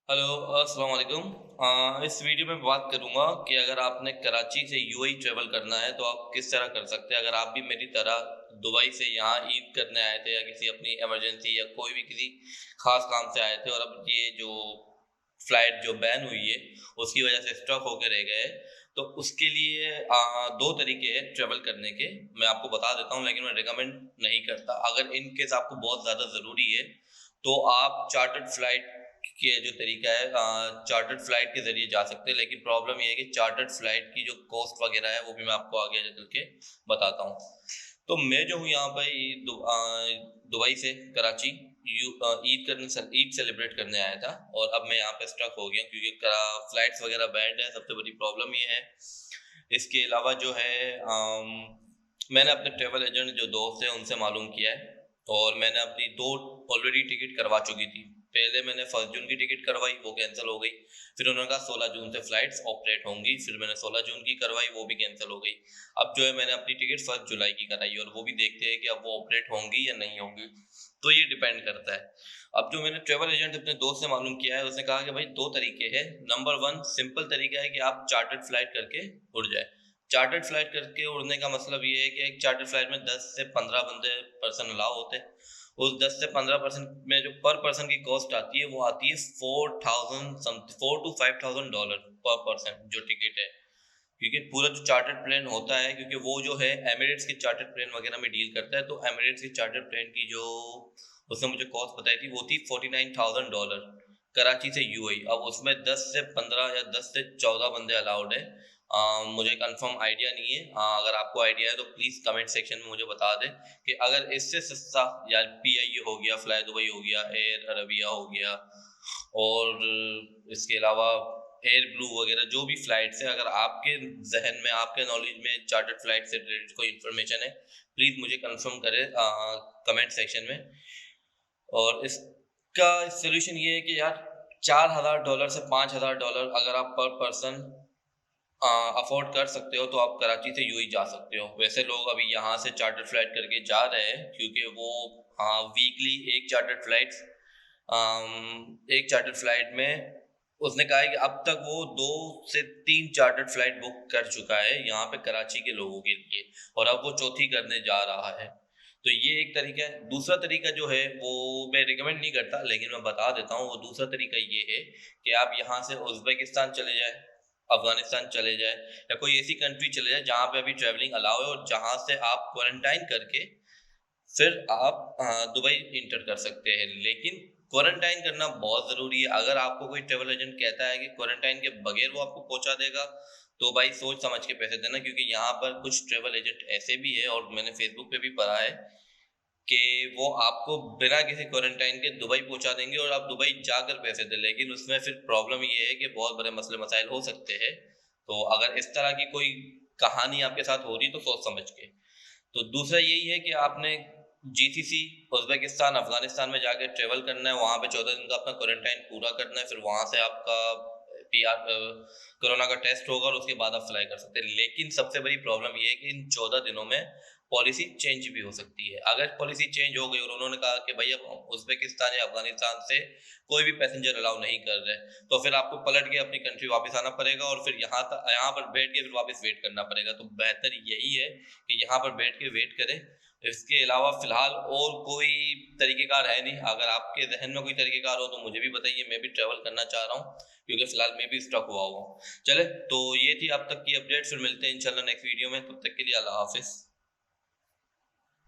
Hello, अस्सलाम वालेकुम। इस वीडियो में बात करूँगा कि अगर आपने कराची से यूएई ट्रैवल करना है तो आप किस तरह कर सकते हैं। अगर आप भी मेरी तरह दुबई से यहाँ ईद करने आए थे या किसी अपनी इमरजेंसी या कोई भी किसी ख़ास काम से आए थे और अब ये जो फ़्लाइट जो बैन हुई है उसकी वज़ह से स्टक होके रह गए, तो उसके लिए 2 तरीके हैं ट्रैवल करने के। मैं आपको बता देता हूँ लेकिन मैं रिकमेंड नहीं करता। अगर इन केस आपको बहुत ज़्यादा ज़रूरी है तो आप चार्टर्ड फ़्लाइट के जो तरीका है चार्टर्ड फ्लाइट के ज़रिए जा सकते हैं, लेकिन प्रॉब्लम ये है कि चार्टर्ड फ्लाइट की जो कॉस्ट वगैरह है वो भी मैं आपको आगे चल के बताता हूँ। तो मैं जो हूँ यहाँ पे दुबई से कराची ईद सेलिब्रेट करने आया था और अब मैं यहाँ पे स्टक हो गया क्योंकि फ्लाइट्स वगैरह बैंड है। सबसे बड़ी प्रॉब्लम ये है। इसके अलावा जो है मैंने अपने ट्रैवल एजेंट जो दोस्त हैं उनसे मालूम किया है और मैंने अपनी 2 ऑलरेडी टिकट करवा चुकी थी। पहले मैंने 1 जून की टिकट करवाई, वो कैंसल हो गई। फिर उन्होंने कहा 16 जून से फ्लाइट्स ऑपरेट होंगी, फिर मैंने 16 जून की करवाई, वो भी कैंसल हो गई। अब जो है मैंने अपनी टिकट 1 जुलाई की कराई और वो भी देखते हैं कि अब वो ऑपरेट होंगी या नहीं होंगी। तो ये डिपेंड करता है। अब जो मैंने ट्रैवल एजेंट अपने दोस्त से मालूम किया है, उसने कहा कि भाई 2 तरीके हैं। नंबर 1 सिंपल तरीका है कि आप चार्टर्ड फ्लाइट करके उड़ जाएँ। चार्टर्ड फ्लाइट करके उड़ने का मतलब ये है कि एक चार्टर्ड फ्लाइट में 10 से 15 बंदे पर्सन अलाउ होते हैं। उस 10 से 15% में जो पर पर्सन की कॉस्ट आती है वो आती है 4000 4 टू 5000 डॉलर पर पर्सन जो टिकट है। क्योंकि पूरा जो चार्टर्ड प्लेन होता है, क्योंकि वो जो है एमिरेट्स के चार्टर्ड प्लेन वगैरह में डील करता है, तो एमिरेट्स के चार्टर्ड प्लेन की जो उसने मुझे कॉस्ट बताई थी वो थी 49000 डॉलर कराची से यूएई। अब उसमें 10 से 15 या 10 से 14 बंदे अलाउड है। मुझे कंफर्म आइडिया नहीं है। अगर आपको आइडिया है तो प्लीज़ कमेंट सेक्शन में मुझे बता दें कि अगर इससे सस्ता या पीआईए हो गया, फ्लाई दुबई हो गया, एयर अरबिया हो गया और इसके अलावा एयर ब्लू वगैरह जो भी फ्लाइट्स हैं, अगर आपके ज़हन में, आपके नॉलेज में चार्टर्ड फ्लाइट से रिलेटेड कोई इन्फॉर्मेशन है, प्लीज़ मुझे कंफर्म करें कमेंट सेक्शन में। और इसका सॉल्यूशन ये है कि यार $4000 से $5000 अगर आप पर पर्सन अफोर्ड कर सकते हो तो आप कराची से यूएई जा सकते हो। वैसे लोग अभी यहाँ से चार्टर्ड फ्लाइट करके जा रहे हैं क्योंकि वो वीकली एक चार्टर्ड फ्लाइट में उसने कहा है कि अब तक वो 2 से 3 चार्टर्ड फ्लाइट बुक कर चुका है यहाँ पे कराची के लोगों के लिए और अब वो चौथी करने जा रहा है। तो ये एक तरीका है। दूसरा तरीका जो है वो मैं रिकमेंड नहीं करता लेकिन मैं बता देता हूँ। वो दूसरा तरीका ये है कि आप यहाँ से उज़्बेकिस्तान चले जाएँ, अफ़गानिस्तान चले जाएँ या कोई ऐसी कंट्री चले जाएँ जहाँ पे अभी ट्रैवलिंग अलाउ है और जहाँ से आप क्वारंटाइन करके फिर आप दुबई एंटर कर सकते हैं। लेकिन क्वारंटाइन करना बहुत ज़रूरी है। अगर आपको कोई ट्रैवल एजेंट कहता है कि क्वारंटाइन के बगैर वो आपको पहुँचा देगा, तो भाई सोच समझ के पैसे देना, क्योंकि यहाँ पर कुछ ट्रैवल एजेंट ऐसे भी हैं और मैंने फ़ेसबुक पे भी पढ़ा है कि वो आपको बिना किसी क्वारंटाइन के दुबई पहुँचा देंगे और आप दुबई जाकर पैसे दें। लेकिन उसमें फिर प्रॉब्लम ये है कि बहुत बड़े मसले-मसाइल हो सकते हैं। तो अगर इस तरह की कोई कहानी आपके साथ हो रही है तो सोच समझ के। तो दूसरा यही है कि आपने जीसीसी, उज़्बेकिस्तान, अफ़गानिस्तान में जाके ट्रैवल करना है, वहाँ पे 14 दिन का अपना क्वारंटाइन पूरा करना है, फिर वहाँ से आपका कोरोना का टेस्ट होगा और उसके बाद आप फ्लाई कर सकते हैं। लेकिन सबसे बड़ी प्रॉब्लम ये है कि इन 14 दिनों में पॉलिसी चेंज भी हो सकती है। अगर पॉलिसी चेंज हो गई और उन्होंने कहा कि भई अब उज़्बेकिस्तान या अफ़गानिस्तान से कोई भी पैसेंजर अलाउ नहीं कर रहे, तो फिर आपको पलट के अपनी कंट्री वापस आना पड़ेगा और फिर यहाँ पर बैठ के फिर वापस वेट करना पड़ेगा। तो बेहतर यही है कि यहाँ पर बैठ के वेट करें। इसके अलावा फ़िलहाल और कोई तरीक़ेकार है नहीं। अगर आपके ज़हन में कोई तरीक़ेकार हो तो मुझे भी बताइए, मैं भी ट्रैवल करना चाह रहा हूँ क्योंकि फ़िलहाल मैं भी स्टक हुआ हूँ। चलें, तो ये थी अब तक की अपडेट। फिर मिलते हैं इंशाल्लाह नेक्स्ट वीडियो में। तब तक के लिए अल्लाह हाफ़िज़।